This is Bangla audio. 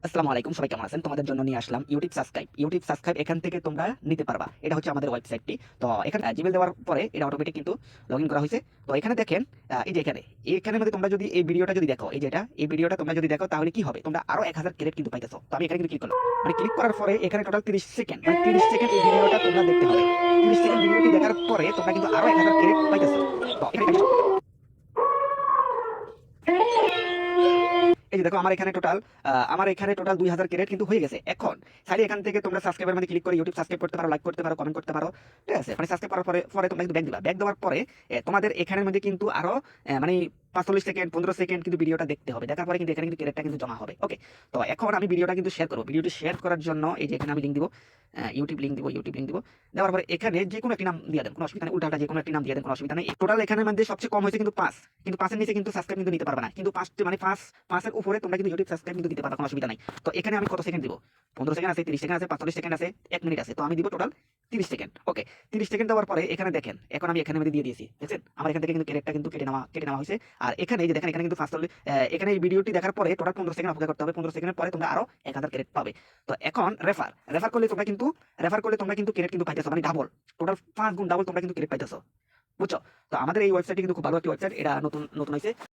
আসসালামু আলাইকুম, সবাই কেমন আছেন? তোমাদের জন্য নিয়ে আসলাম ইউটিউব সাবস্ক্রাইব এখান থেকে তোমরা নিতে পারবা। এটা হচ্ছে আমাদের ওয়েবসাইটটি। তো এখানে জিমেইল দেওয়ার পরে এটা অটোমেটিক কিন্তু লগইন করা হয়েছে। তো এখানে দেখেন, এই যে এখানের মধ্যে তোমরা যদি এই ভিডিওটা যদি দেখো, এই ভিডিওটা তোমরা যদি দেখো তাহলে কি হবে? তোমরা আরো 1000 ক্রেডিট কিন্তু পাইতেছো। তো আমি এখানে কিন্তু ক্লিক করলাম। মানে ক্লিক করার পরে এখানে টোটাল 30 সেকেন্ড, মানে 30 সেকেন্ড এই ভিডিওটা তোমরা দেখতে হবে। 30 সেকেন্ড ভিডিওটি দেখার পরে তোমরা কিন্তু আরো 1000 ক্রেডিট পাইতেছো। তো এখানে এই যে দেখো, আমার এখানে টোটাল 2000 ক্রেডিট কিন্তু হয়ে গেছে। এখন চাইলে এখান থেকে তোমরা সাবস্ক্রাইবার মানে ক্লিক করে ইউটিউব সাবস্ক্রাইব করতে পারো, লাইক করতে পারো, কমেন্ট করতে পারো। ঠিক আছে, মানে সাবস্ক্রাইব করার পরে পরে তোমরা কিন্তু ব্যাক দিবা। ব্যাক দেওয়ার পরে তোমাদের এখানের মধ্যে কিন্তু আরো মানে 45 সেকেন্ড 15 সেকেন্ড কিন্তু ভিডিওটা দেখতে হবে। দেখার পরে কিন্তু এখানে কিন্তু ক্রেডিটটা কিন্তু জমা হবে। ওকে, তো এখন আমি ভিডিওটা কিন্তু শেয়ার করবো। ভিডিওটি শেয়ার করার জন্য এই যে এখানে আমি লিঙ্ক দিব, ইউটিউব লিঙ্ক দিব। দেওয়ার পরে এখানে যে কোনো একটি নাম দিয়ে দেন, কোনো অসুবিধা নেই। উল্টাটা যে কোনো একটি নাম দিয়ে দেন, কোনো অসুবিধা নেই। টোটাল এখানের মধ্যে সবচেয়ে কম হয়েছে কিন্তু 5, কিন্তু 5 এর নিচে কিন্তু সাবস্ক্রাইব কিন্তু নিতে পারবে না। কিন্তু 5 মানে 5 এর উপরে তোমরা কিন্তু ইউটিউব সাবস্ক্রাইব কিন্তু দিতে পারবে, কোনো অসুবিধা নাই। তো এখানে আমি কত সেকেন্ড দিব? 15 সেকেন্ড আছে, 30 সেকেন্ড আছে, 45 সেকেন্ড আছে, 1 মিনিট আছে। তো আমি দিব টোটাল 30 সেকেন্ড। ওকে, 30 সেকেন্ড দেওয়ার পরে এখানে দেখেন, এখন আমি এখানে মধ্যে দিয়ে দিয়েছি। দেখছেন, আমার এখান থেকে কিন্তু ক্রেডিটটা কিন্তু কেটে নেওয়া হয়েছে। আর এখানে এই যে দেখেন, এখানে কিন্তু এখানে এই ভিডিওটি দেখার পরে টোটাল 15 সেকেন্ড অপেক্ষা করতে হবে। 15 সেকেন্ডের পরে তোমরা আরো 1000 ক্রেডিট পাবে। তো এখন রেফার করলে তোমরা কিন্তু ক্রেডিট কিন্তু পাইতেছো, মানে ডাবল, টোটাল 5 গুণ ডাবল তোমরা কিন্তু ক্রেডিট পাইতেছো। বুঝছো? তো আমাদের এই ওয়েবসাইটটি কিন্তু খুব ভালো একটি ওয়েবসাইট। এটা নতুন নতুন হয়েছে।